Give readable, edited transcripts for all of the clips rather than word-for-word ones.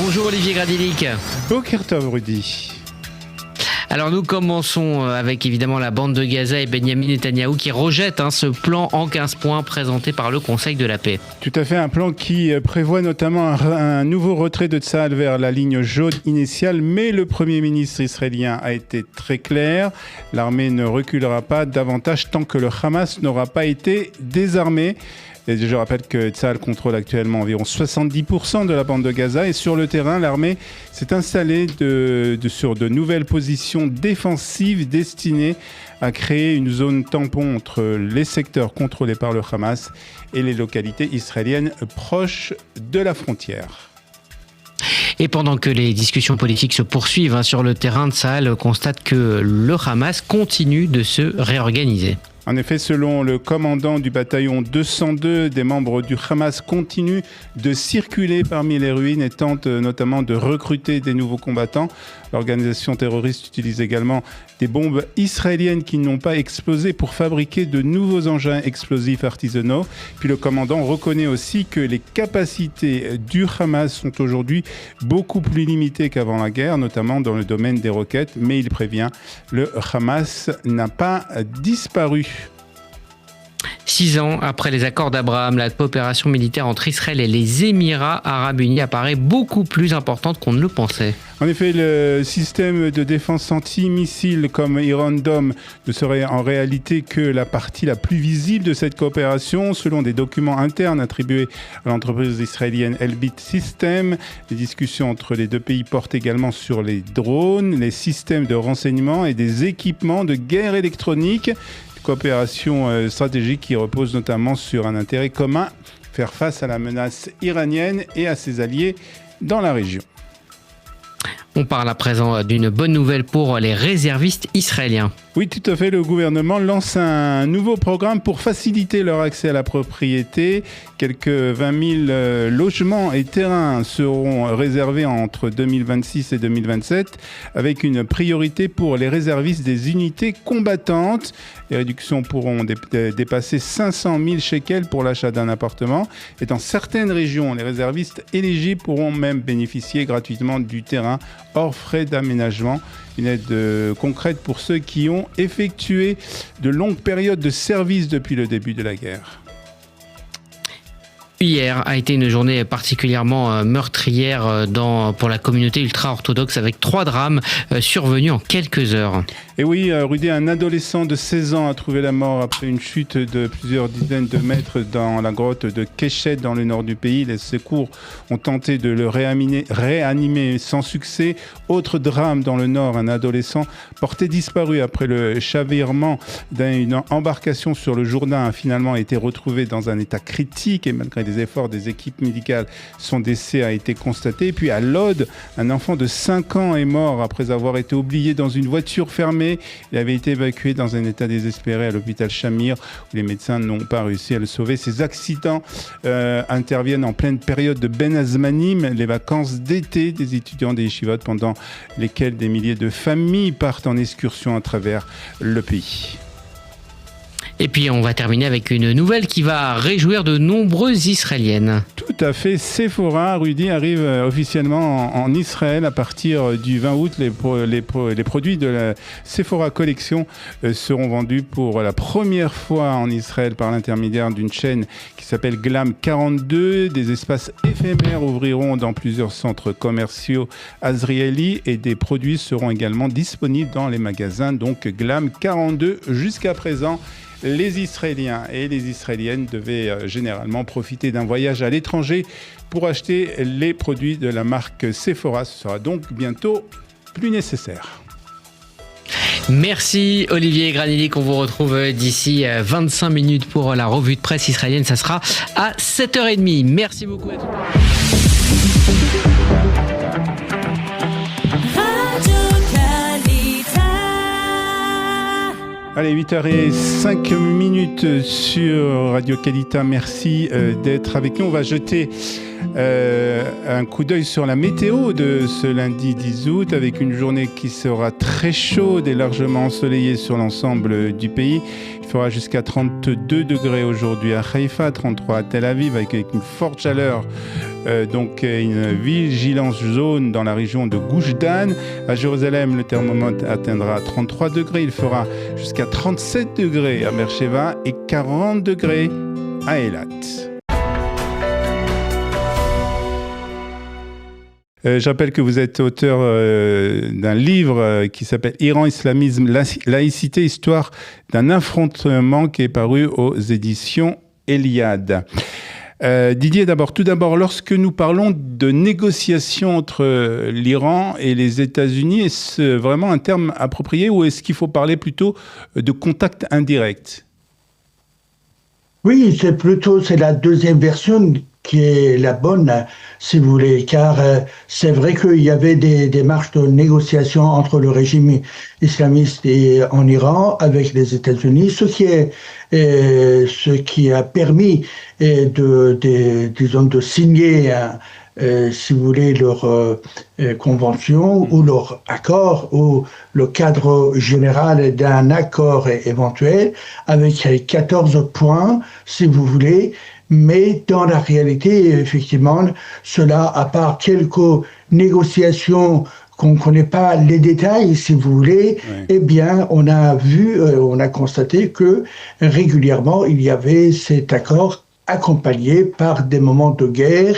Bonjour Olivier Gradilic. Boker Tov Rudy. Alors nous commençons avec évidemment la bande de Gaza et Benyamin Netanyahou qui rejette ce plan en 15 points présenté par le Conseil de la paix. Tout à fait, un plan qui prévoit notamment un nouveau retrait de Tsahal vers la ligne jaune initiale, mais le Premier ministre israélien a été très clair. L'armée ne reculera pas davantage tant que le Hamas n'aura pas été désarmé. Et je rappelle que Tsahal contrôle actuellement environ 70% de la bande de Gaza et sur le terrain, l'armée s'est installée sur de nouvelles positions défensives destinées à créer une zone tampon entre les secteurs contrôlés par le Hamas et les localités israéliennes proches de la frontière. Et pendant que les discussions politiques se poursuivent sur le terrain, Tsahal constate que le Hamas continue de se réorganiser. En effet, selon le commandant du bataillon 202, des membres du Hamas continuent de circuler parmi les ruines et tentent notamment de recruter des nouveaux combattants. L'organisation terroriste utilise également des bombes israéliennes qui n'ont pas explosé pour fabriquer de nouveaux engins explosifs artisanaux. Puis le commandant reconnaît aussi que les capacités du Hamas sont aujourd'hui beaucoup plus limitées qu'avant la guerre, notamment dans le domaine des roquettes. Mais il prévient, le Hamas n'a pas disparu. 6 ans après les accords d'Abraham, la coopération militaire entre Israël et les Émirats arabes unis apparaît beaucoup plus importante qu'on ne le pensait. En effet, le système de défense anti-missiles comme Iron Dome ne serait en réalité que la partie la plus visible de cette coopération, selon des documents internes attribués à l'entreprise israélienne Elbit Systems. Les discussions entre les deux pays portent également sur les drones, les systèmes de renseignement et des équipements de guerre électronique. Coopération stratégique qui repose notamment sur un intérêt commun, faire face à la menace iranienne et à ses alliés dans la région. On parle à présent d'une bonne nouvelle pour les réservistes israéliens. Oui, tout à fait. Le gouvernement lance un nouveau programme pour faciliter leur accès à la propriété. Quelques 20 000 logements et terrains seront réservés entre 2026 et 2027, avec une priorité pour les réservistes des unités combattantes. Les réductions pourront dépasser 500 000 shekels pour l'achat d'un appartement. Et dans certaines régions, les réservistes éligibles pourront même bénéficier gratuitement du terrain hors frais d'aménagement. Une aide concrète pour ceux qui ont effectué de longues périodes de service depuis le début de la guerre. Hier a été une journée particulièrement meurtrière pour la communauté ultra-orthodoxe avec 3 drames survenus en quelques heures. Et oui, Rudy, un adolescent de 16 ans a trouvé la mort après une chute de plusieurs dizaines de mètres dans la grotte de Keshet dans le nord du pays. Les secours ont tenté de le réanimer sans succès. Autre drame dans le nord, un adolescent porté disparu après le chavirement d'une embarcation sur le Jourdain a finalement été retrouvé dans un état critique et malgré des efforts des équipes médicales, son décès a été constaté. Et puis à Lod, un enfant de 5 ans est mort après avoir été oublié dans une voiture fermée. Il avait été évacué dans un état désespéré à l'hôpital Shamir où les médecins n'ont pas réussi à le sauver. Ces accidents interviennent en pleine période de Ben Azmanim, les vacances d'été des étudiants des yeshivot pendant lesquelles des milliers de familles partent en excursion à travers le pays. Et puis on va terminer avec une nouvelle qui va réjouir de nombreuses Israéliennes. Tout à fait. Sephora, Rudy, arrive officiellement en Israël à partir du 20 août. Les produits de la Sephora Collection seront vendus pour la première fois en Israël par l'intermédiaire d'une chaîne qui s'appelle Glam 42. Des espaces éphémères ouvriront dans plusieurs centres commerciaux azrieli et des produits seront également disponibles dans les magasins. Donc Glam 42 jusqu'à présent. Les Israéliens et les Israéliennes devaient généralement profiter d'un voyage à l'étranger pour acheter les produits de la marque Sephora. Ce sera donc bientôt plus nécessaire. Merci Olivier Gradilic, on vous retrouve d'ici 25 minutes pour la revue de presse israélienne. Ça sera à 7h30. Merci beaucoup à tous. Allez, 8h05 sur Radio Kalita. Merci d'être avec nous. On va jeter Un coup d'œil sur la météo de ce lundi 10 août avec une journée qui sera très chaude et largement ensoleillée sur l'ensemble du pays. Il fera jusqu'à 32 degrés aujourd'hui à Haïfa, 33 à Tel Aviv avec une forte chaleur. Donc une vigilance jaune dans la région de Gush Dan. À Jérusalem, le thermomètre atteindra 33 degrés. Il fera jusqu'à 37 degrés à Beersheva et 40 degrés à Eilat. Je rappelle que vous êtes auteur d'un livre qui s'appelle « Iran, islamisme, laïcité, histoire d'un affrontement » qui est paru aux éditions Eliade. Didier, tout d'abord, lorsque nous parlons de négociations entre l'Iran et les États-Unis, est-ce vraiment un terme approprié ou est-ce qu'il faut parler plutôt de contact indirect ? Oui, c'est la deuxième version qui est la bonne, si vous voulez, car c'est vrai qu'il y avait des démarches de négociation entre le régime islamiste en Iran avec les États-Unis, ce qui a permis de signer si vous voulez, leur convention ou leur accord ou le cadre général d'un accord éventuel avec 14 points, si vous voulez. Mais dans la réalité, effectivement, cela, à part quelques négociations qu'on ne connaît pas les détails, si vous voulez, oui. Eh bien, on a constaté que régulièrement, il y avait cet accord accompagné par des moments de guerre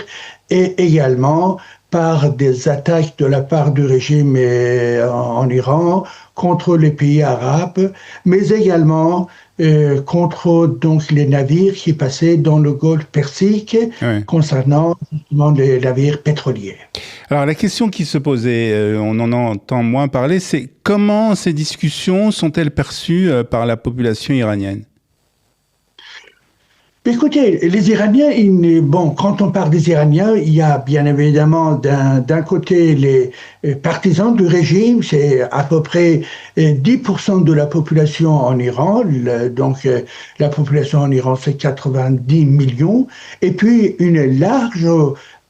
et également par des attaques de la part du régime en Iran contre les pays arabes, mais également contre donc les navires qui passaient dans le Golfe Persique, oui. Concernant justement les navires pétroliers. Alors la question qui se posait, on en entend moins parler, c'est comment ces discussions sont-elles perçues par la population iranienne ? Écoutez, les Iraniens, quand on parle des Iraniens, il y a bien évidemment d'un côté les partisans du régime, c'est à peu près 10% de la population en Iran, donc la population en Iran c'est 90 millions, et puis une large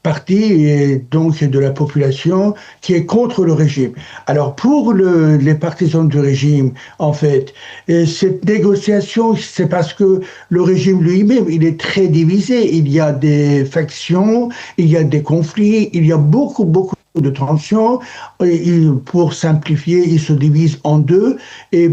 partie donc de la population qui est contre le régime. Alors pour les partisans du régime, en fait, cette négociation, c'est parce que le régime lui-même, il est très divisé. Il y a des factions, il y a des conflits, il y a beaucoup de tensions. Pour simplifier, il se divise en deux. Et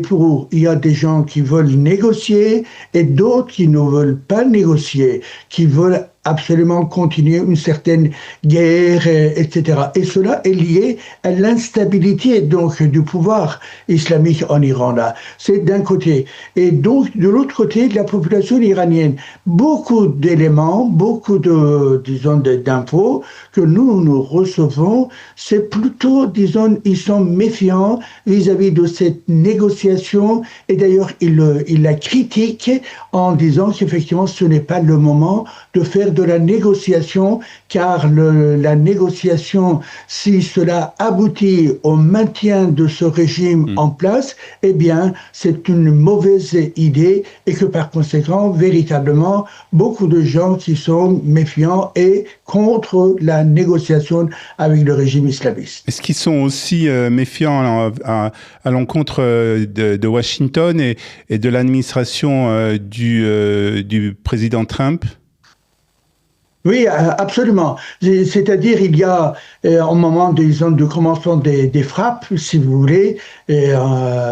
il y a des gens qui veulent négocier et d'autres qui ne veulent pas négocier, qui veulent absolument continuer une certaine guerre, etc. Et cela est lié à l'instabilité donc du pouvoir islamique en Iran là. C'est d'un côté. Et donc de l'autre côté, de la population iranienne, beaucoup d'éléments, beaucoup d'infos que nous recevons, c'est plutôt, disons, ils sont méfiants vis-à-vis de cette négociation. Et d'ailleurs, ils la critiquent en disant qu'effectivement, ce n'est pas le moment de faire de la négociation, car la négociation, si cela aboutit au maintien de ce régime en place, eh bien, c'est une mauvaise idée et que par conséquent, véritablement, beaucoup de gens qui sont méfiants et contre la négociation avec le régime islamiste. Est-ce qu'ils sont aussi méfiants à l'encontre de Washington et de l'administration du président Trump ? Oui, absolument. C'est-à-dire, il y a au moment de commencement des frappes, si vous voulez,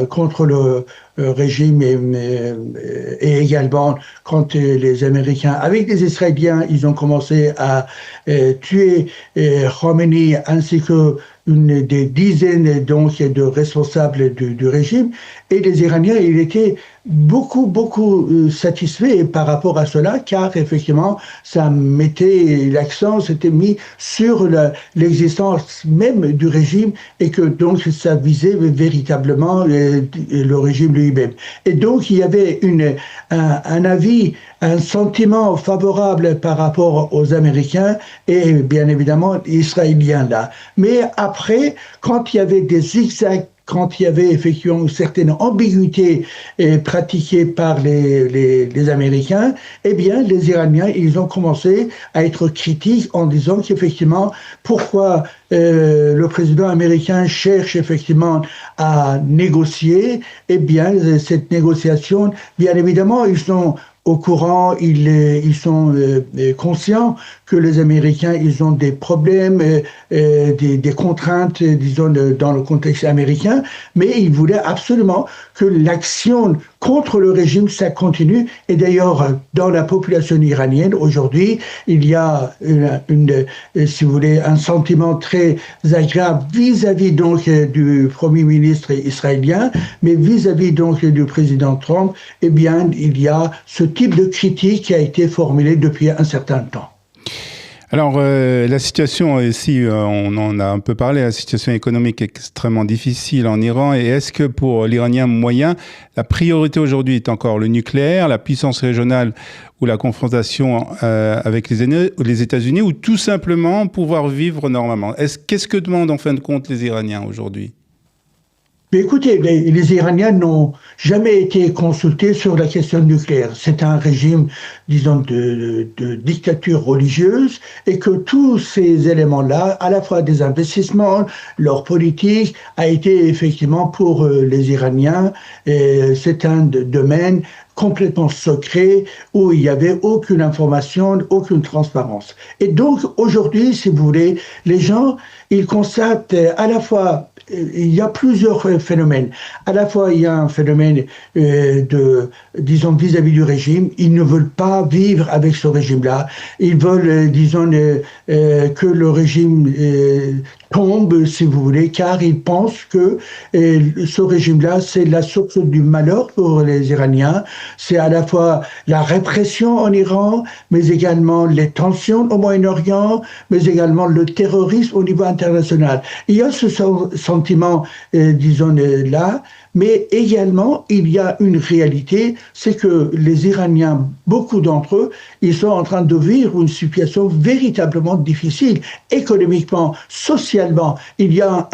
contre le régime et également contre les Américains. Avec les Israéliens, ils ont commencé à tuer Khomeini ainsi que des dizaines donc de responsables du régime. Et les Iraniens, ils étaient beaucoup satisfaits par rapport à cela, car effectivement, l'accent s'était mis sur l'existence même du régime et que donc ça visait véritablement le régime lui-même. Et donc il y avait un avis, un sentiment favorable par rapport aux Américains et bien évidemment Israéliens là. Mais après, quand il y avait des zigzags quand il y avait effectivement une certaine ambiguïté pratiquée par les Américains, eh bien, les Iraniens, ils ont commencé à être critiques en disant qu'effectivement, pourquoi le président américain cherche effectivement à négocier, eh bien, cette négociation, bien évidemment, ils sont au courant, ils sont conscients que les Américains, ils ont des problèmes, des contraintes, disons, dans le contexte américain, mais ils voulaient absolument que l'action contre le régime, ça continue. Et d'ailleurs, dans la population iranienne, aujourd'hui, il y a si vous voulez, un sentiment très agréable vis-à-vis donc du Premier ministre israélien, mais vis-à-vis donc du président Trump, eh bien, il y a ce type de critique qui a été formulée depuis un certain temps. Alors, la situation ici, on en a un peu parlé, la situation économique est extrêmement difficile en Iran. Et est-ce que pour l'Iranien moyen, la priorité aujourd'hui est encore le nucléaire, la puissance régionale ou la confrontation avec les États-Unis, ou tout simplement pouvoir vivre normalement? Qu'est-ce que demandent en fin de compte les Iraniens aujourd'hui? Mais écoutez, les Iraniens n'ont jamais été consultés sur la question nucléaire. C'est un régime, disons, de dictature religieuse, et que tous ces éléments-là, à la fois des investissements, leur politique, a été effectivement pour les Iraniens, c'est un domaine complètement secret, où il n'y avait aucune information, aucune transparence. Et donc, aujourd'hui, si vous voulez, les gens, ils constatent à la fois, il y a plusieurs phénomènes. À la fois, il y a un phénomène disons, vis-à-vis du régime. Ils ne veulent pas vivre avec ce régime-là. Ils veulent, disons, que le régime tombe, si vous voulez, car ils pensent que ce régime-là, c'est la source du malheur pour les Iraniens. C'est à la fois la répression en Iran, mais également les tensions au Moyen-Orient, mais également le terrorisme au niveau international. Il y a ce sentiment, disons, là, mais également, il y a une réalité, c'est que les Iraniens, beaucoup d'entre eux, ils sont en train de vivre une situation véritablement difficile, économiquement, socialement. Il y a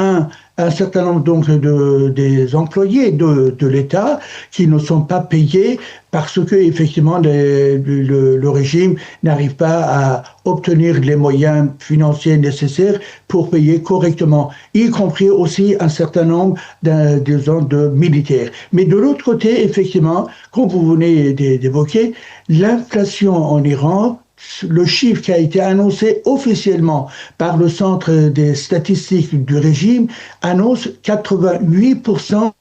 un certain nombre donc des employés de l'État qui ne sont pas payés parce que effectivement le régime n'arrive pas à obtenir les moyens financiers nécessaires pour payer correctement, y compris aussi un certain nombre de militaires. Mais de l'autre côté, effectivement, comme vous venez d'évoquer, l'inflation en Iran, le chiffre qui a été annoncé officiellement par le Centre des statistiques du régime annonce 88%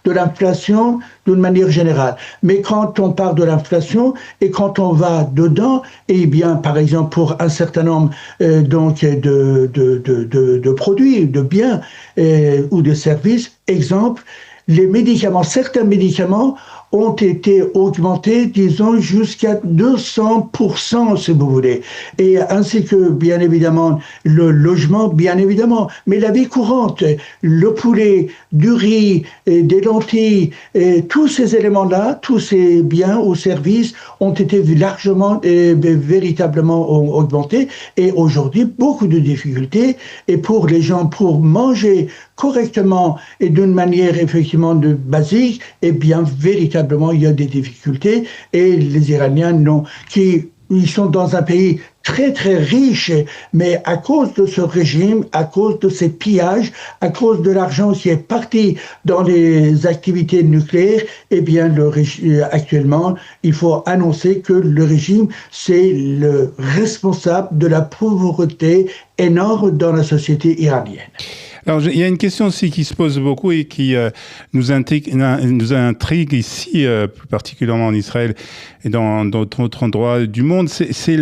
de l'inflation d'une manière générale. Mais quand on parle de l'inflation et quand on va dedans, eh bien, par exemple, pour un certain nombre donc de produits, de biens ou de services, exemple, les médicaments, certains médicaments ont été augmentés, disons, jusqu'à 200%, si vous voulez. Et ainsi que, bien évidemment, le logement, bien évidemment, mais la vie courante, le poulet, du riz, des lentilles, tous ces éléments-là, tous ces biens ou services ont été largement et véritablement augmentés. Et aujourd'hui, beaucoup de difficultés. Et pour les gens, pour manger correctement et d'une manière effectivement basique, eh bien, véritablement, il y a des difficultés. Et les Iraniens, ils sont dans un pays très très riche, mais à cause de ce régime, à cause de ces pillages, à cause de l'argent qui est parti dans les activités nucléaires, eh bien actuellement, il faut annoncer que le régime, c'est le responsable de la pauvreté énorme dans la société iranienne. Alors, il y a une question aussi qui se pose beaucoup et qui nous intrigue ici, plus particulièrement en Israël et dans d'autres endroits du monde. C'est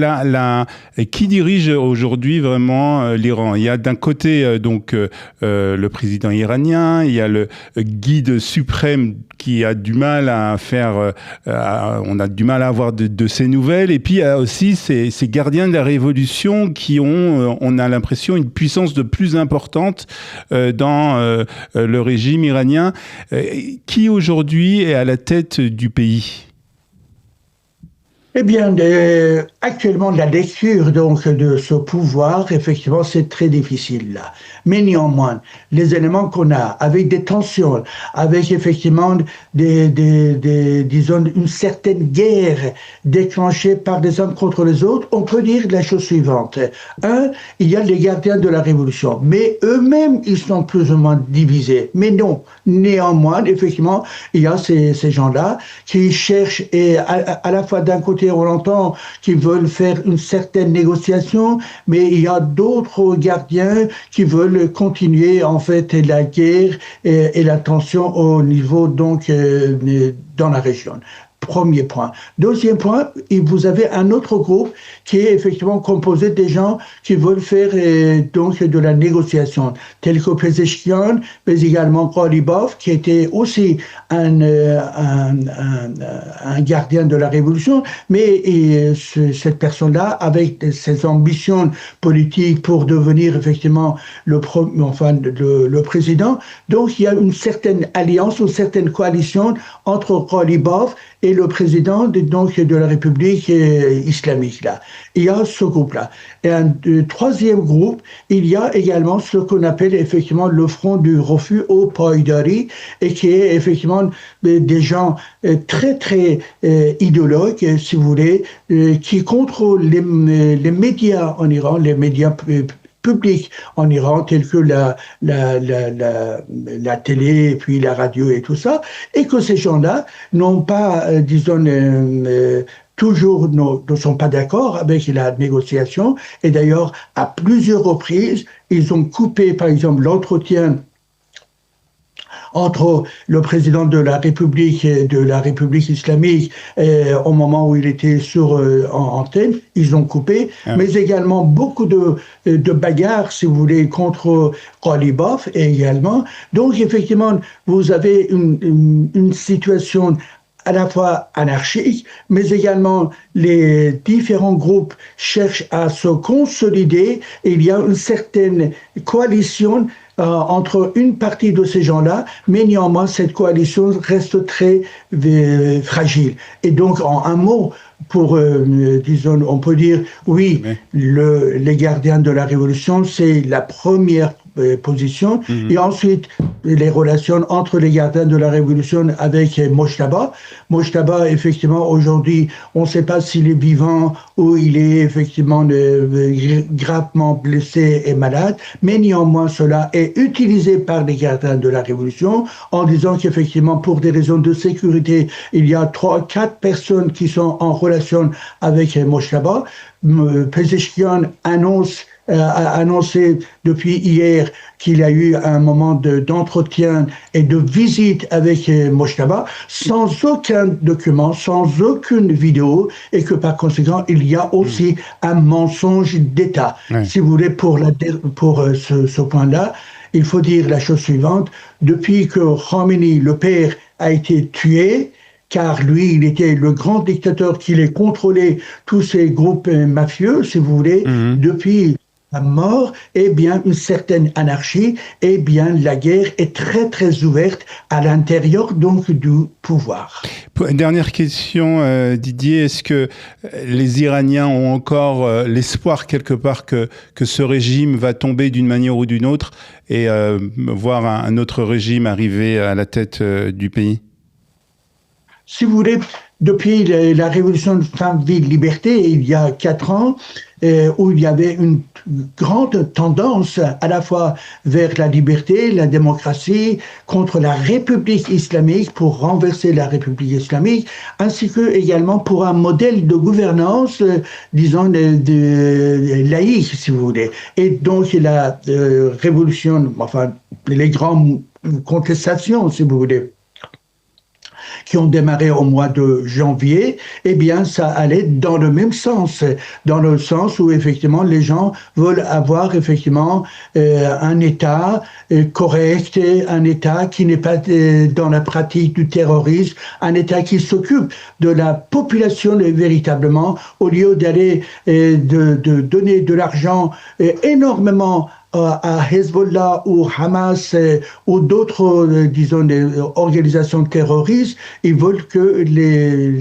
qui dirige aujourd'hui vraiment l'Iran. Il y a d'un côté donc le président iranien, il y a le guide suprême qui a du mal à faire, on a du mal à avoir de ces nouvelles, et puis il y a aussi ces gardiens de la révolution qui ont, on a l'impression, une puissance de plus importante dans le régime iranien. Qui aujourd'hui est à la tête du pays ? Eh bien, actuellement, la lecture donc de ce pouvoir, effectivement, c'est très difficile là. Mais néanmoins, les éléments qu'on a, avec des tensions, avec effectivement disons, une certaine guerre déclenchée par les uns contre les autres, on peut dire la chose suivante. Un, il y a les gardiens de la Révolution, mais eux-mêmes, ils sont plus ou moins divisés. Mais non, néanmoins, effectivement, il y a ces gens-là qui cherchent, et à la fois d'un côté, on entend qu'ils veulent faire une certaine négociation, mais il y a d'autres gardiens qui veulent continuer en fait la guerre et la tension au niveau donc dans la région. Premier point. Deuxième point, vous avez un autre groupe qui est effectivement composé des gens qui veulent faire donc de la négociation, tel que Pezeshkian, mais également Ghalibaf, qui était aussi un gardien de la révolution, mais cette personne-là, avec ses ambitions politiques pour devenir effectivement le président, donc il y a une certaine alliance, une certaine coalition entre Ghalibaf et le président de la République islamique. Là. Il y a ce groupe-là. Et un troisième groupe, il y a également ce qu'on appelle effectivement le Front du refus au Païdari, et qui est effectivement des gens très, très idéologues, si vous voulez, qui contrôlent les médias en Iran, les médias publics en Iran, tels que la télé, et puis la radio et tout ça, et que ces gens-là n'ont pas, disons, toujours ne sont pas d'accord avec la négociation. Et d'ailleurs, à plusieurs reprises, ils ont coupé, par exemple, l'entretien entre le président de la République islamique au moment où il était en antenne, ils ont coupé, mais également beaucoup de bagarres, si vous voulez, contre Ghalibaf également. Donc, effectivement, vous avez une situation à la fois anarchique, mais également les différents groupes cherchent à se consolider, et il y a une certaine coalition entre une partie de ces gens-là, mais néanmoins, cette coalition reste très fragile. Et donc, en un mot, disons, on peut dire, oui, les gardiens de la révolution, c'est la première position, et ensuite les relations entre les gardiens de la révolution avec Mojtaba. Mojtaba, effectivement, aujourd'hui, on ne sait pas s'il est vivant ou il est effectivement gravement blessé et malade, mais néanmoins cela est utilisé par les gardiens de la révolution en disant qu'effectivement, pour des raisons de sécurité, il y a 3-4 personnes qui sont en relation avec Mojtaba. Pezeshkian a annoncé depuis hier qu'il a eu un moment d'entretien et de visite avec Mojtaba sans aucun document, sans aucune vidéo, et que par conséquent, il y a aussi un mensonge d'État. Si vous voulez, pour ce point-là, il faut dire la chose suivante. Depuis que Khomeini, le père, a été tué, car lui, il était le grand dictateur qui les contrôlait, tous ces groupes mafieux, si vous voulez, depuis la mort, eh bien, une certaine anarchie, eh bien, la guerre est très, très ouverte à l'intérieur, donc, du pouvoir. Dernière question, Didier. Est-ce que les Iraniens ont encore l'espoir, quelque part, que ce régime va tomber d'une manière ou d'une autre et voir un autre régime arriver à la tête du pays ? Si vous voulez, depuis la révolution de Femme, Vie, Liberté, il y a 4 ans, où il y avait une grande tendance à la fois vers la liberté, la démocratie, contre la République islamique, pour renverser la République islamique, ainsi que également pour un modèle de gouvernance, disons, laïque, si vous voulez. Et donc la révolution, enfin, les grandes contestations, si vous voulez, qui ont démarré au mois de janvier, eh bien, ça allait dans le même sens, dans le sens où, effectivement, les gens veulent avoir, effectivement, un État correct, un État qui n'est pas dans la pratique du terrorisme, un État qui s'occupe de la population véritablement, au lieu d'aller de donner de l'argent énormément à Hezbollah ou Hamas ou d'autres, disons, des organisations terroristes. Ils veulent que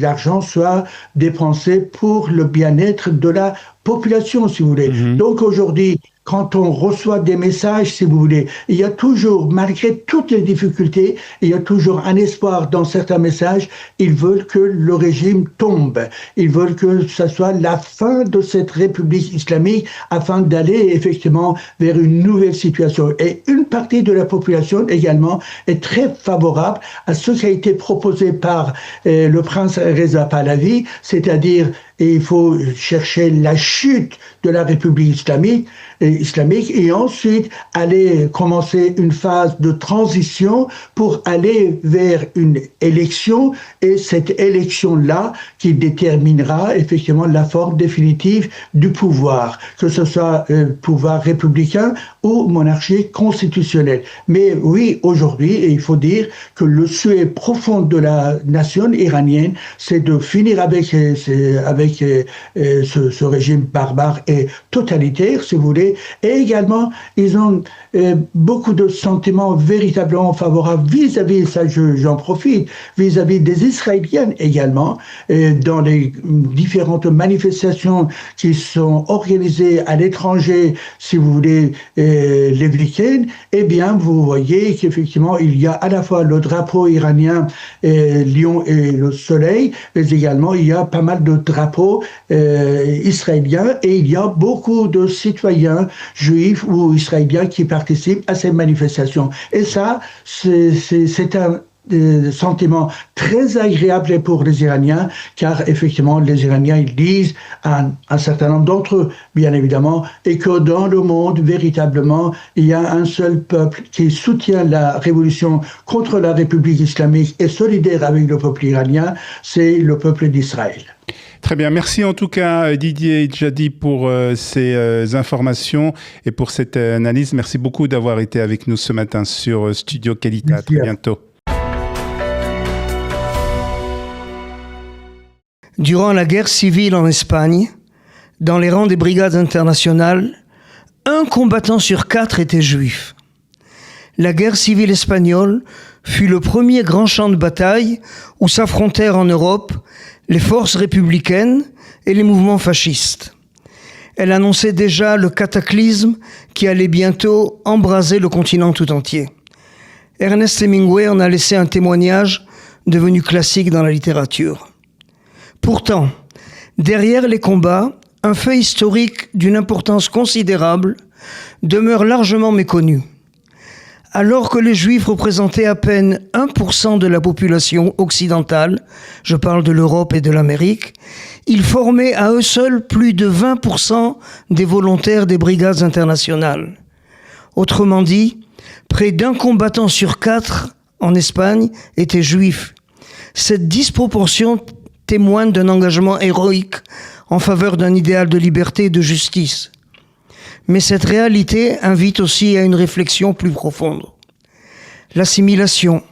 l'argent soit dépensé pour le bien-être de la population, si vous voulez. Donc aujourd'hui, quand on reçoit des messages, si vous voulez, il y a toujours, malgré toutes les difficultés, il y a toujours un espoir dans certains messages. Ils veulent que le régime tombe. Ils veulent que ce soit la fin de cette république islamique afin d'aller effectivement vers une nouvelle situation. Et une partie de la population également est très favorable à ce qui a été proposé par le prince Reza Pahlavi, c'est-à-dire il faut chercher la chute de la République islamique et ensuite aller commencer une phase de transition pour aller vers une élection et cette élection-là qui déterminera effectivement la forme définitive du pouvoir, que ce soit pouvoir républicain ou monarchie constitutionnelle. Mais oui, aujourd'hui, il faut dire que le souhait profond de la nation iranienne, c'est de finir avec ce régime barbare et totalitaire, si vous voulez. Et également, ils ont beaucoup de sentiments véritablement favorables vis-à-vis, ça j'en profite, vis-à-vis des Israéliens également, dans les différentes manifestations qui sont organisées à l'étranger, si vous voulez, les week-ends, eh bien, vous voyez qu'effectivement, il y a à la fois le drapeau iranien, Lion et le soleil, mais également, il y a pas mal de drapeaux israéliens et il y a beaucoup de citoyens juifs ou israéliens qui participent à ces manifestations. Et ça, c'est un sentiment très agréable pour les Iraniens, car effectivement, les Iraniens, ils disent à un certain nombre d'entre eux, bien évidemment, et que dans le monde, véritablement, il y a un seul peuple qui soutient la révolution contre la République islamique et solidaire avec le peuple iranien, c'est le peuple d'Israël. Très bien. Merci en tout cas Didier Djadi pour ces informations et pour cette analyse. Merci beaucoup d'avoir été avec nous ce matin sur Studio Qualité. À très bientôt. Durant la guerre civile en Espagne, dans les rangs des brigades internationales, 1 combattant sur 4 était juif. La guerre civile espagnole fut le premier grand champ de bataille où s'affrontèrent en Europe les forces républicaines et les mouvements fascistes. Elle annonçait déjà le cataclysme qui allait bientôt embraser le continent tout entier. Ernest Hemingway en a laissé un témoignage devenu classique dans la littérature. Pourtant, derrière les combats, un fait historique d'une importance considérable demeure largement méconnu. Alors que les Juifs représentaient à peine 1% de la population occidentale, je parle de l'Europe et de l'Amérique, ils formaient à eux seuls plus de 20% des volontaires des brigades internationales. Autrement dit, près d'1 combattant sur 4 en Espagne était juif. Cette disproportion témoigne d'un engagement héroïque en faveur d'un idéal de liberté et de justice. Mais cette réalité invite aussi à une réflexion plus profonde. L'assimilation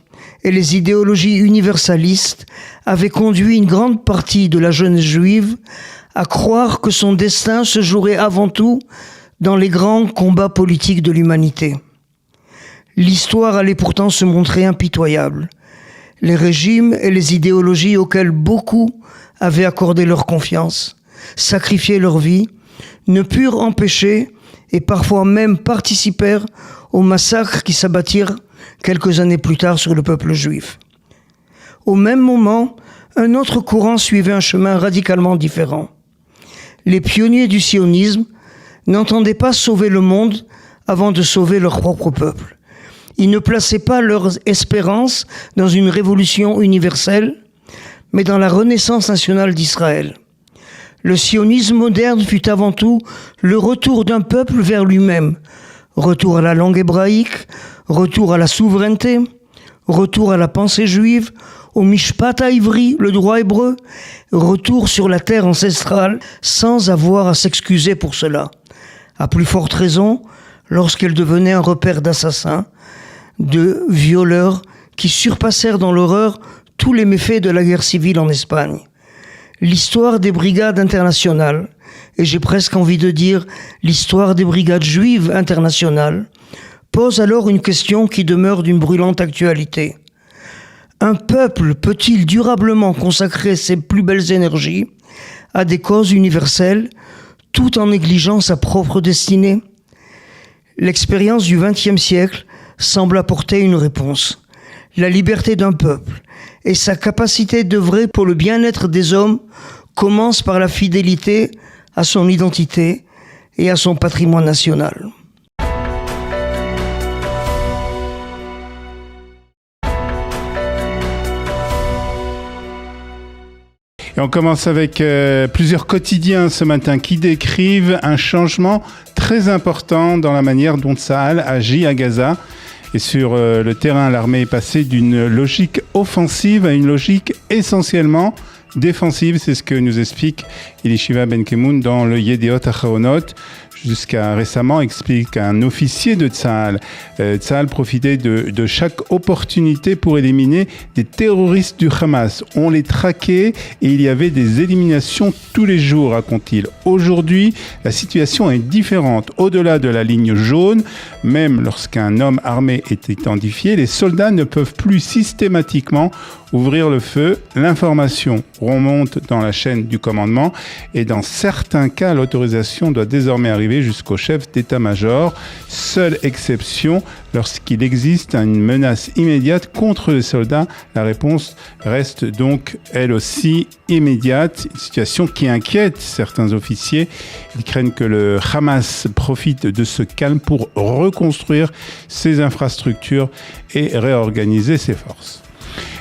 et les idéologies universalistes avaient conduit une grande partie de la jeunesse juive à croire que son destin se jouerait avant tout dans les grands combats politiques de l'humanité. L'histoire allait pourtant se montrer impitoyable. Les régimes et les idéologies auxquels beaucoup avaient accordé leur confiance, sacrifié leur vie, ne purent empêcher et parfois même participèrent aux massacres qui s'abattirent quelques années plus tard sur le peuple juif. Au même moment, un autre courant suivait un chemin radicalement différent. Les pionniers du sionisme n'entendaient pas sauver le monde avant de sauver leur propre peuple. Ils ne plaçaient pas leur espérance dans une révolution universelle, mais dans la renaissance nationale d'Israël. Le sionisme moderne fut avant tout le retour d'un peuple vers lui-même, retour à la langue hébraïque, retour à la souveraineté, retour à la pensée juive, au mishpat haïvri, le droit hébreu, retour sur la terre ancestrale sans avoir à s'excuser pour cela. À plus forte raison, lorsqu'elle devenait un repère d'assassins, de violeurs qui surpassèrent dans l'horreur tous les méfaits de la guerre civile en Espagne. L'histoire des brigades internationales et j'ai presque envie de dire l'histoire des brigades juives internationales, pose alors une question qui demeure d'une brûlante actualité. Un peuple peut-il durablement consacrer ses plus belles énergies à des causes universelles tout en négligeant sa propre destinée ? L'expérience du XXe siècle semble apporter une réponse. La liberté d'un peuple et sa capacité d'œuvrer pour le bien-être des hommes commence par la fidélité à son identité et à son patrimoine national. Et on commence avec plusieurs quotidiens ce matin qui décrivent un changement très important dans la manière dont Tsahal agit à Gaza. Et sur le terrain, l'armée est passée d'une logique offensive à une logique essentiellement défensive. C'est ce que nous explique Elishiva Ben-Kemoun dans le Yediot Acharonot. Jusqu'à récemment, explique un officier de Tsahal. Tsahal profitait de chaque opportunité pour éliminer des terroristes du Hamas. On les traquait et il y avait des éliminations tous les jours, raconte-t-il. Aujourd'hui, la situation est différente. Au-delà de la ligne jaune, même lorsqu'un homme armé est identifié, les soldats ne peuvent plus systématiquement ouvrir le feu. L'information remonte dans la chaîne du commandement et dans certains cas, l'autorisation doit désormais arriver jusqu'au chef d'état-major. Seule exception, lorsqu'il existe une menace immédiate contre les soldats, la réponse reste donc elle aussi immédiate. Une situation qui inquiète certains officiers. Ils craignent que le Hamas profite de ce calme pour reconstruire ses infrastructures et réorganiser ses forces.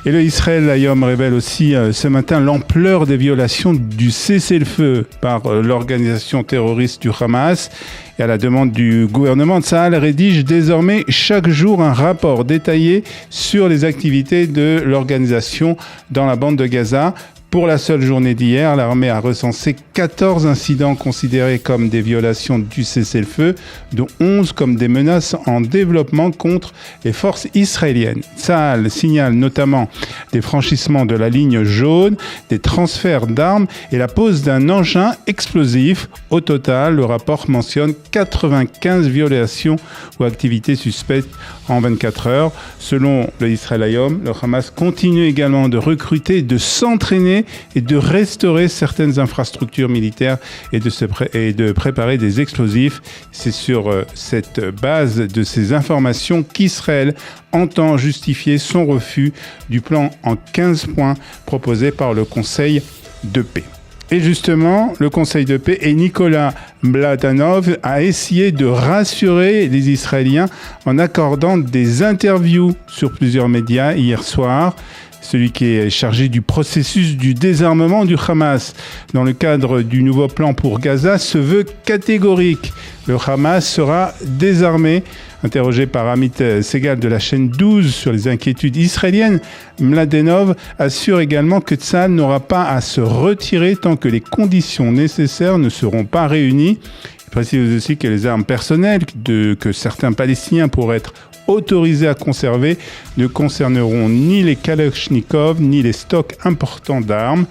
Et le Israël Hayom révèle aussi ce matin l'ampleur des violations du cessez-le-feu par l'organisation terroriste du Hamas. Et à la demande du gouvernement, Tsahal rédige désormais chaque jour un rapport détaillé sur les activités de l'organisation dans la bande de Gaza. Pour la seule journée d'hier, l'armée a recensé 14 incidents considérés comme des violations du cessez-le-feu, dont 11 comme des menaces en développement contre les forces israéliennes. Tsahal signale notamment des franchissements de la ligne jaune, des transferts d'armes et la pose d'un engin explosif. Au total, le rapport mentionne 95 violations ou activités suspectes en 24 heures. Selon le Israël Hayom, le Hamas continue également de recruter et de s'entraîner et de restaurer certaines infrastructures militaires et de préparer des explosifs. C'est sur cette base de ces informations qu'Israël entend justifier son refus du plan en 15 points proposé par le Conseil de paix. Et justement, le Conseil de paix et Nicolas Mladenov a essayé de rassurer les Israéliens en accordant des interviews sur plusieurs médias hier soir. Celui qui est chargé du processus du désarmement du Hamas dans le cadre du nouveau plan pour Gaza se veut catégorique. Le Hamas sera désarmé. Interrogé par Amit Segal de la chaîne 12 sur les inquiétudes israéliennes, Mladenov assure également que Tsahal n'aura pas à se retirer tant que les conditions nécessaires ne seront pas réunies. Il précise aussi que les armes personnelles que certains Palestiniens pourraient être autorisés à conserver ne concerneront ni les Kalachnikov ni les stocks importants d'armes.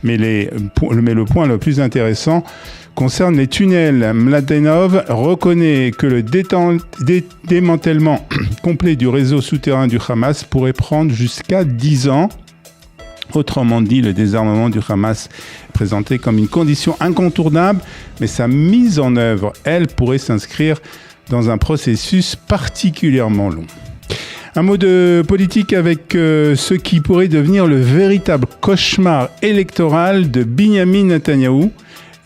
Mais le point le plus intéressant concerne les tunnels. Mladenov reconnaît que le démantèlement complet du réseau souterrain du Hamas pourrait prendre jusqu'à 10 ans. Autrement dit, le désarmement du Hamas est présenté comme une condition incontournable, mais sa mise en œuvre, elle, pourrait s'inscrire dans un processus particulièrement long. Un mot de politique avec ce qui pourrait devenir le véritable cauchemar électoral de Binyamin Netanyahou.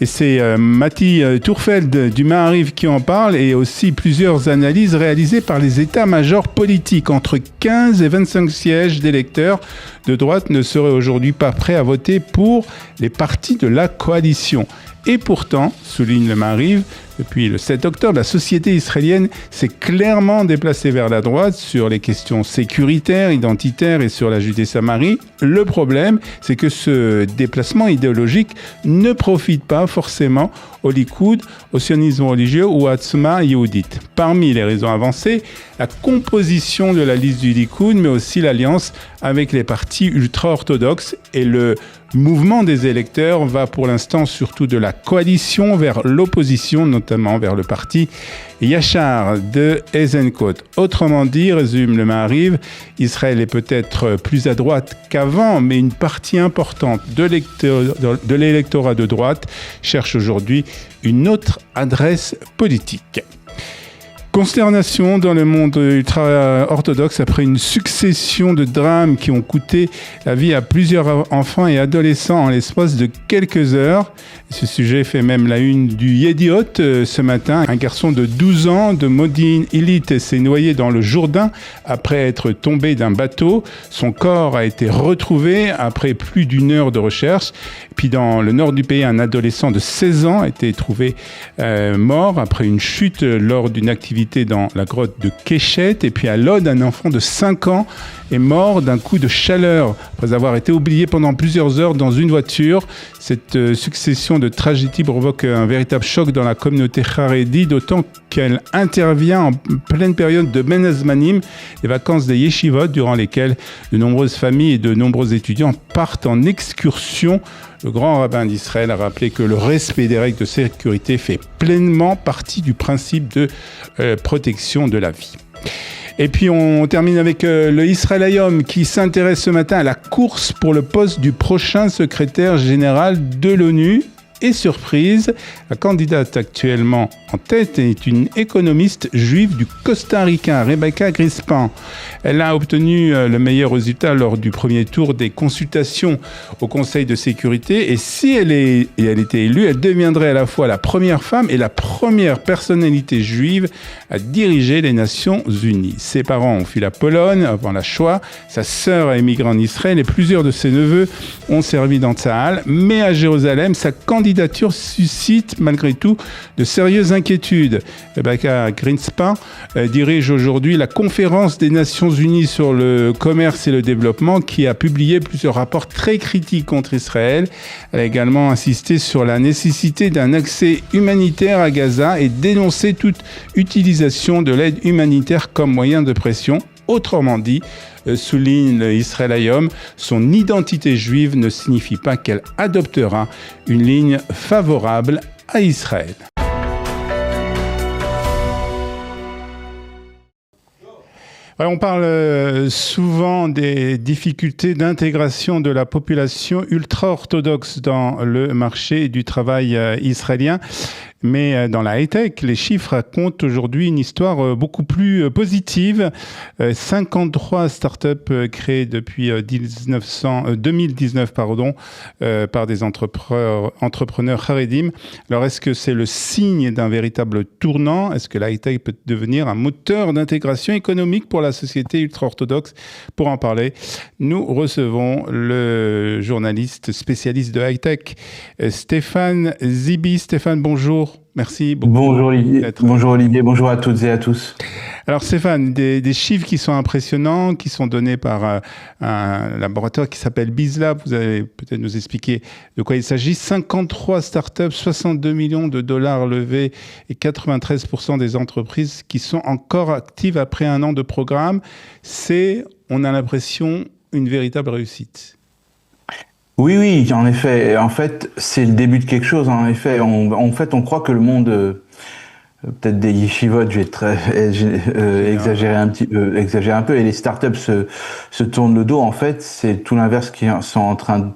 Et c'est Mati Tourfeld du Maariv qui en parle et aussi plusieurs analyses réalisées par les états-majors politiques. Entre 15 et 25 sièges d'électeurs de droite ne seraient aujourd'hui pas prêts à voter pour les partis de la coalition. Et pourtant, souligne le Maariv, Depuis le 7 octobre, la société israélienne s'est clairement déplacée vers la droite sur les questions sécuritaires, identitaires et sur la Judée-Samarie. Le problème, c'est que ce déplacement idéologique ne profite pas forcément au Likoud, au sionisme religieux ou à Tzma Yehudit. Parmi les raisons avancées, la composition de la liste du Likoud, mais aussi l'alliance avec les partis ultra-orthodoxes et le mouvement des électeurs va pour l'instant surtout de la coalition vers l'opposition, notamment vers le parti Yachar de Eisenkot. Autrement dit, résume le Maariv, Israël est peut-être plus à droite qu'avant, mais une partie importante de l'électorat de droite cherche aujourd'hui une autre adresse politique. Consternation dans le monde ultra-orthodoxe après une succession de drames qui ont coûté la vie à plusieurs enfants et adolescents en l'espace de quelques heures. Ce sujet fait même la une du Yediot ce matin. Un garçon de 12 ans de Modin Illit s'est noyé dans le Jourdain après être tombé d'un bateau. Son corps a été retrouvé après plus d'une heure de recherche. Puis dans le nord du pays, un adolescent de 16 ans a été trouvé mort après une chute lors d'une activité dans la grotte de Keshet. Et puis à Lod, un enfant de 5 ans est mort d'un coup de chaleur après avoir été oublié pendant plusieurs heures dans une voiture. Cette succession de tragédies provoque un véritable choc dans la communauté Haredi, d'autant qu'elle intervient en pleine période de Ben Azmanim, les vacances des yeshivot, durant lesquelles de nombreuses familles et de nombreux étudiants partent en excursion. Le grand rabbin d'Israël a rappelé que le respect des règles de sécurité fait pleinement partie du principe de protection de la vie. Et puis on termine avec le Israël Hayom qui s'intéresse ce matin à la course pour le poste du prochain secrétaire général de l'ONU. Et surprise, la candidate actuellement en tête est une économiste juive du Costa-Ricain, Rebecca Grispan. Elle a obtenu le meilleur résultat lors du premier tour des consultations au Conseil de sécurité. Et si elle était élue, elle deviendrait à la fois la première femme et la première personnalité juive à diriger les Nations Unies. Ses parents ont fui la Pologne avant la Shoah. Sa sœur a émigré en Israël et plusieurs de ses neveux ont servi dans Tsahal. Mais à Jérusalem, sa candidature suscite malgré tout de sérieuses inquiétudes. Rebecca Grispan dirige aujourd'hui la conférence des Nations Unies sur le commerce et le développement qui a publié plusieurs rapports très critiques contre Israël. Elle a également insisté sur la nécessité d'un accès humanitaire à Gaza et dénoncé toute utilisation de l'aide humanitaire comme moyen de pression. Autrement dit, souligne Israël Hayom, son identité juive ne signifie pas qu'elle adoptera une ligne favorable à Israël. On parle souvent des difficultés d'intégration de la population ultra-orthodoxe dans le marché du travail israélien. Mais dans la high-tech, les chiffres racontent aujourd'hui une histoire beaucoup plus positive. 53 startups créées depuis 2019 par des entrepreneurs haredim. Alors, est-ce que c'est le signe d'un véritable tournant? Est-ce que la high-tech peut devenir un moteur d'intégration économique pour la société ultra-orthodoxe? Pour en parler, nous recevons le journaliste spécialiste de high-tech, Stéphane Zibi. Stéphane, bonjour. Merci beaucoup. Bonjour Olivier, bonjour à toutes et à tous. Alors Stéphane, des chiffres qui sont impressionnants, qui sont donnés par un laboratoire qui s'appelle BizLab. Vous allez peut-être nous expliquer de quoi il s'agit. 53 startups, 62 millions de dollars levés et 93% des entreprises qui sont encore actives après un an de programme. C'est, on a l'impression, une véritable réussite. Oui, en effet. En fait, c'est le début de quelque chose. En effet, on croit que le monde, peut-être des yeshivot, je vais exagérer un peu, et les startups se tournent le dos. En fait, c'est tout l'inverse qui est en train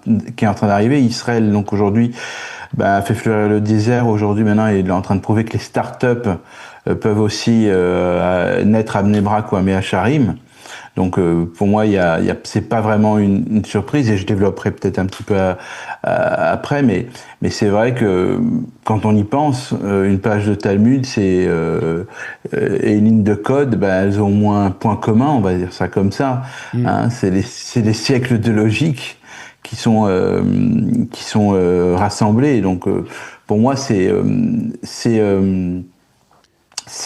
d'arriver. Israël, donc aujourd'hui, a fait fleurir le désert. Aujourd'hui, maintenant, il est en train de prouver que les startups peuvent aussi naître à Bnei Brak ou à Mea Shearim. Donc pour moi, c'est pas vraiment une surprise, et je développerai peut-être un petit peu après, mais c'est vrai que quand on y pense, une page de Talmud, et une ligne de code, elles ont au moins un point commun, on va dire ça comme ça. Hein, c'est les siècles de logique qui sont rassemblés. Donc pour moi, c'est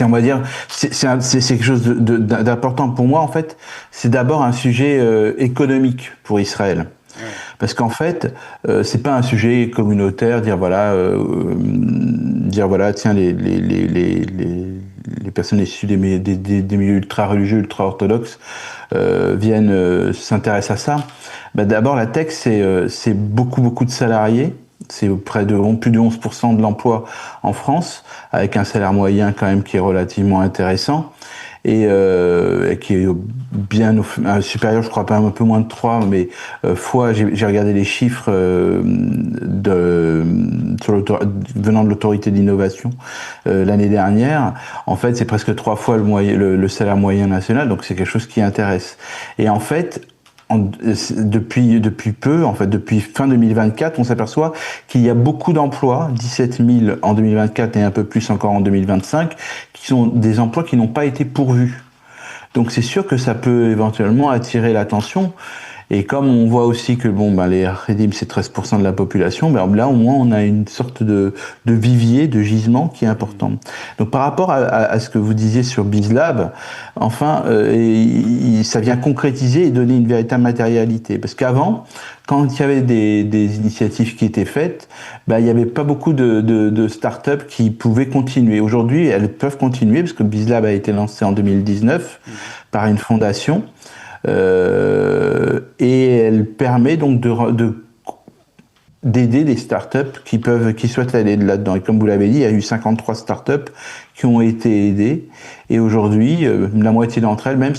on va dire, c'est quelque chose d'important pour moi. En fait, c'est d'abord un sujet économique pour Israël. Ouais. Parce qu'en fait, c'est pas un sujet communautaire, dire voilà, tiens, les personnes issues des milieux ultra-religieux, ultra-orthodoxes viennent s'intéressent à ça. Bah, d'abord, la tech, c'est beaucoup de salariés. C'est près de plus de 11% de l'emploi en France, avec un salaire moyen quand même qui est relativement intéressant et qui est bien supérieur, je crois pas un peu moins de 3, mais fois, j'ai regardé les chiffres venant de l'autorité d'innovation l'année dernière. En fait, c'est presque 3 fois le salaire moyen national, donc c'est quelque chose qui intéresse. Et en fait, depuis peu, en fait, depuis fin 2024, on s'aperçoit qu'il y a beaucoup d'emplois, 17 000 en 2024 et un peu plus encore en 2025, qui sont des emplois qui n'ont pas été pourvus. Donc c'est sûr que ça peut éventuellement attirer l'attention. Et comme on voit aussi que les Haredim, c'est 13% de la population, là au moins on a une sorte de vivier, de gisement qui est important. Donc par rapport à ce que vous disiez sur BizLab, enfin, ça vient concrétiser et donner une véritable matérialité. Parce qu'avant, quand il y avait des initiatives qui étaient faites, il n'y avait pas beaucoup de startups qui pouvaient continuer. Aujourd'hui, elles peuvent continuer parce que BizLab a été lancé en 2019 par une fondation. Et elle permet donc d'aider des startups qui souhaitent aller là-dedans. Et comme vous l'avez dit, il y a eu 53 startups qui ont été aidées. Et aujourd'hui, la moitié d'entre elles même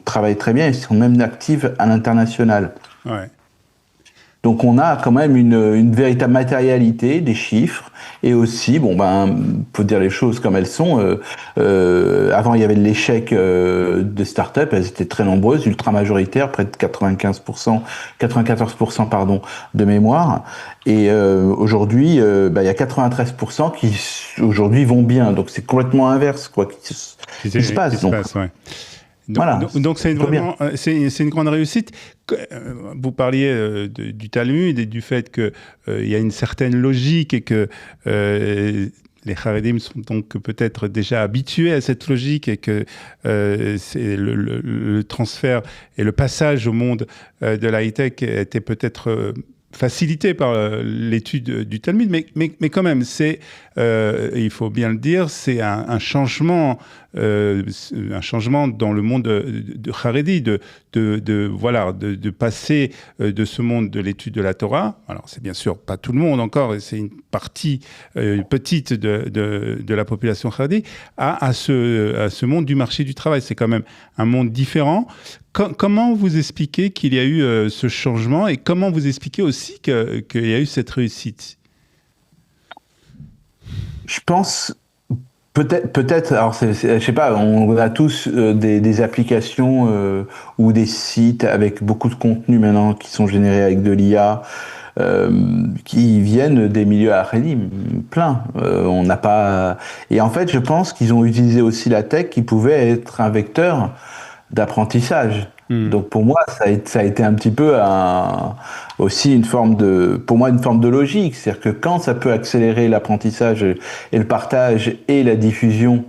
travaillent très bien et sont même actives à l'international. Ouais. Donc on a quand même une véritable matérialité, des chiffres, et aussi, faut dire les choses comme elles sont. Avant, il y avait l'échec des startups, elles étaient très nombreuses, ultra majoritaires, près de 94% de mémoire. Et aujourd'hui, il y a 93% qui aujourd'hui vont bien. Donc c'est complètement inverse, quoi, qui se passe. Ouais. Donc c'est une grande réussite. Vous parliez du Talmud et du fait qu'il y a une certaine logique et que les Haredim sont donc peut-être déjà habitués à cette logique et que c'est le transfert et le passage au monde de la high-tech était peut-être facilité par l'étude du Talmud, mais quand même, il faut bien le dire, c'est un changement dans le monde de Haredi, de passer de ce monde de l'étude de la Torah. Alors, c'est bien sûr pas tout le monde encore, c'est une partie petite de la population Haredi, à ce monde du marché du travail. C'est quand même un monde différent. Comment vous expliquez qu'il y a eu ce changement et comment vous expliquez aussi qu'il y a eu cette réussite ? Je pense peut-être. Alors, je sais pas. On a tous des applications ou des sites avec beaucoup de contenu maintenant qui sont générés avec de l'IA. Qui viennent des milieux haredim, plein. On n'a pas. Et en fait, je pense qu'ils ont utilisé aussi la tech qui pouvait être un vecteur d'apprentissage. Donc pour moi, ça a été un petit peu aussi une forme de logique. C'est-à-dire que quand ça peut accélérer l'apprentissage et le partage et la diffusion,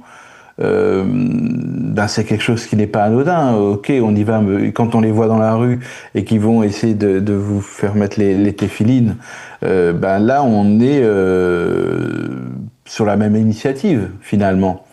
c'est quelque chose qui n'est pas anodin. Ok, on y va, quand on les voit dans la rue et qu'ils vont essayer de vous faire mettre les téphilines, là on est sur la même initiative finalement.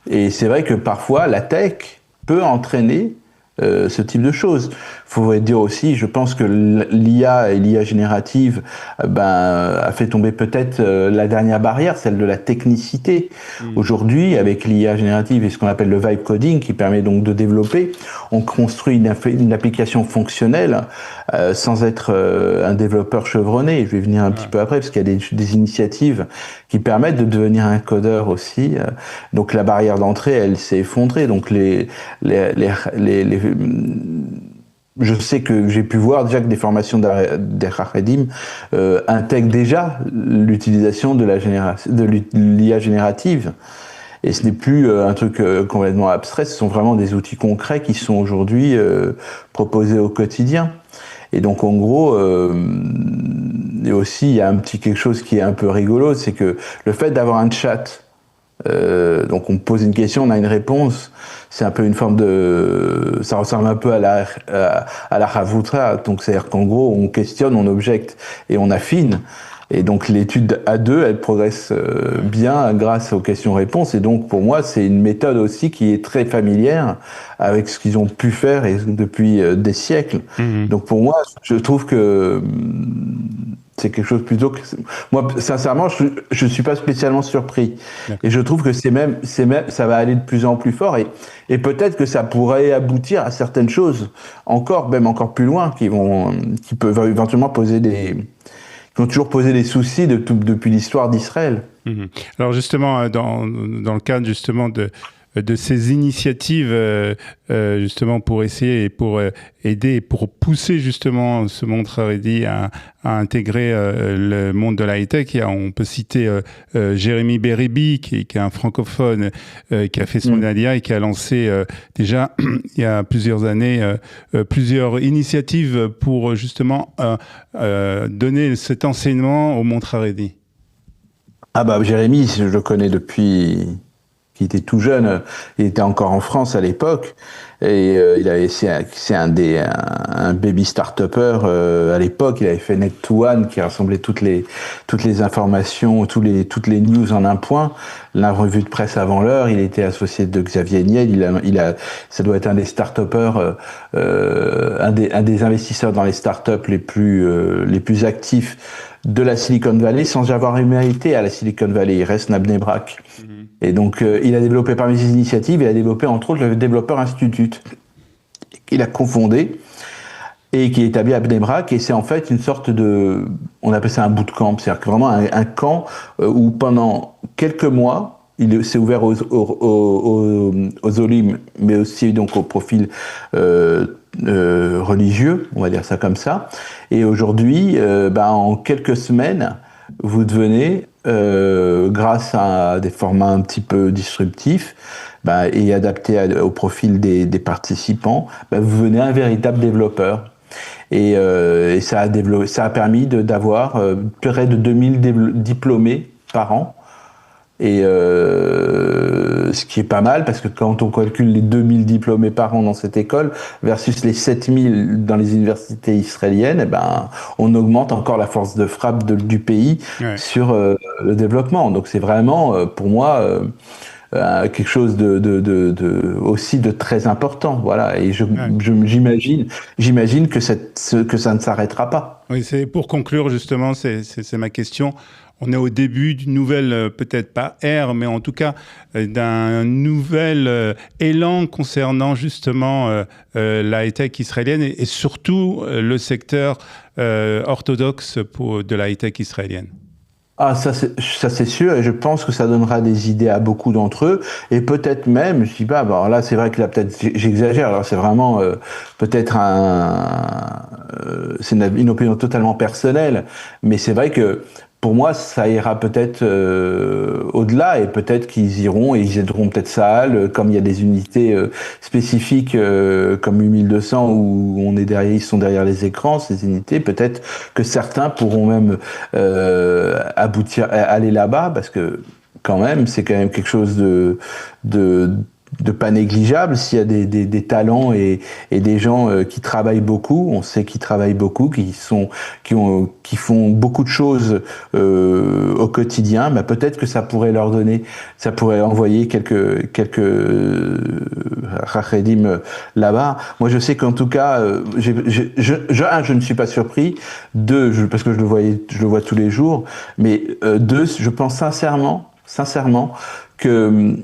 Et c'est vrai que parfois la tech peut entraîner ce type de choses. Il faudrait dire aussi, je pense que l'IA et l'IA générative a fait tomber peut-être la dernière barrière, celle de la technicité. Aujourd'hui, avec l'IA générative et ce qu'on appelle le vibe coding, qui permet donc de développer, on construit une application fonctionnelle sans être un développeur chevronné. Je vais venir un petit peu après, parce qu'il y a des initiatives qui permettent de devenir un codeur aussi. Donc la barrière d'entrée, elle s'est effondrée. Donc je sais que j'ai pu voir déjà que des formations des Haredim intègrent déjà l'utilisation de l'IA générative. Et ce n'est plus un truc complètement abstrait, ce sont vraiment des outils concrets qui sont aujourd'hui proposés au quotidien. Et donc en gros, et aussi il y a un petit quelque chose qui est un peu rigolo, c'est que le fait d'avoir un chat, donc on pose une question, on a une réponse, c'est un peu une forme de, ça ressemble un peu à la Ravoutra, donc c'est-à-dire qu'en gros on questionne, on objecte et on affine. Et donc l'étude A2, elle progresse bien grâce aux questions-réponses. Et donc pour moi, c'est une méthode aussi qui est très familière avec ce qu'ils ont pu faire depuis des siècles. Mmh. Donc pour moi, je trouve que c'est quelque chose plutôt que... Moi, sincèrement, je suis pas spécialement surpris. D'accord. Et je trouve que c'est même, ça va aller de plus en plus fort. Et peut-être que ça pourrait aboutir à certaines choses même encore plus loin, qui peuvent éventuellement qui ont toujours posé des soucis depuis l'histoire d'Israël. Mmh. Alors justement, dans le cadre justement de ces initiatives, justement pour essayer et pour aider et pour pousser justement ce monde Haredi à intégrer le monde de la high-tech, on peut citer Jérémy Beribi, qui est un francophone qui a fait son Alia et qui a lancé déjà il y a plusieurs années plusieurs initiatives pour justement donner cet enseignement au monde Haredi. Ah bah Jérémy, je le connais depuis qu'il était tout jeune, il était encore en France à l'époque, et c'est un baby start-upper à l'époque. Il avait fait Net2One qui rassemblait toutes les informations, toutes les news en un point, la revue de presse avant l'heure. Il était associé de Xavier Niel. Ça doit être un des start-uppers, un des investisseurs dans les start-up les plus actifs de la Silicon Valley, sans avoir été à la Silicon Valley. Il reste à Bnei Brak. Et donc, il a développé parmi ses initiatives, il a développé entre autres le Developer Institute, qu'il a cofondé et qui est établi à Bnei Brak. Et c'est en fait une sorte on appelle ça un bootcamp, c'est-à-dire que vraiment un camp où pendant quelques mois, il s'est ouvert aux Olim, mais aussi donc au profil religieux, on va dire ça comme ça. Et aujourd'hui, en quelques semaines, vous devenez, grâce à des formats un petit peu disruptifs et adaptés au profil des participants, vous devenez un véritable développeur. Et ça a permis d'avoir près de 2000 diplômés par an. Et ce qui est pas mal, parce que quand on calcule les 2000 diplômés par an dans cette école versus les 7000 dans les universités israéliennes, on augmente encore la force de frappe du pays sur le développement. Donc c'est vraiment, pour moi, quelque chose aussi de très important. Voilà. Et j'imagine que ça ne s'arrêtera pas. Oui, c'est pour conclure justement, c'est ma question. On est au début d'une nouvelle, peut-être pas ère, mais en tout cas d'un nouvel élan concernant justement la high-tech israélienne et surtout le secteur orthodoxe de la high-tech israélienne. Ah, ça c'est sûr, et je pense que ça donnera des idées à beaucoup d'entre eux, et peut-être même, je dis pas, là c'est vrai que là peut-être j'exagère, alors c'est vraiment peut-être c'est une opinion totalement personnelle, mais c'est vrai que pour moi, ça ira peut-être au-delà, et peut-être qu'ils iront et ils aideront peut-être Sahel, comme il y a des unités spécifiques comme U1200 où ils sont derrière les écrans, ces unités. Peut-être que certains pourront même aboutir à aller là-bas, parce que quand même, c'est quand même quelque chose de pas négligeable s'il y a des talents et des gens qui travaillent beaucoup. On sait qu'ils travaillent beaucoup, qui font beaucoup de choses au quotidien. Peut-être que ça pourrait envoyer quelques Haredim là-bas. Moi, je sais qu'en tout cas, je ne suis pas surpris. Deux, parce que je le vois tous les jours. Mais deux, je pense sincèrement que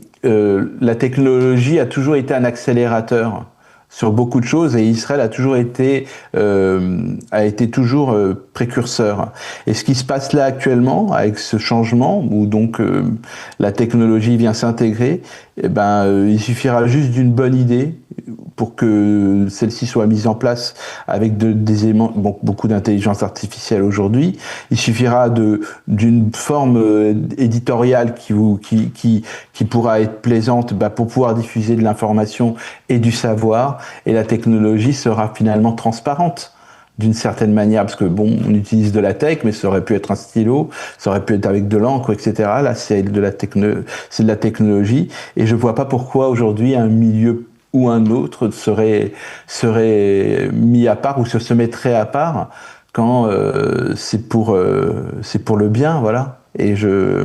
la technologie a toujours été un accélérateur sur beaucoup de choses, et Israël a toujours été précurseur. Et ce qui se passe là actuellement avec ce changement où donc la technologie vient s'intégrer, il suffira juste d'une bonne idée pour que celle-ci soit mise en place avec des éléments, beaucoup d'intelligence artificielle aujourd'hui. Il suffira d'une forme éditoriale qui pourra être plaisante pour pouvoir diffuser de l'information et du savoir, et la technologie sera finalement transparente. d'une certaine manière, parce que bon, on utilise de la tech, mais ça aurait pu être un stylo, ça aurait pu être avec de l'encre, etc. Là, c'est de la technologie, et je vois pas pourquoi aujourd'hui un milieu ou un autre serait mis à part ou se mettrait à part quand c'est pour le bien, voilà. Et je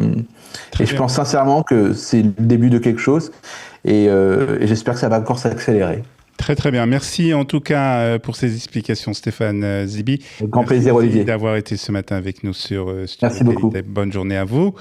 pense sincèrement que c'est le début de quelque chose, et j'espère que ça va encore s'accélérer. Très très bien. Merci en tout cas pour ces explications, Stéphane Zibi. Avec grand plaisir, Olivier. D'avoir été ce matin avec nous sur Studio Merci beaucoup. Bonne journée à vous.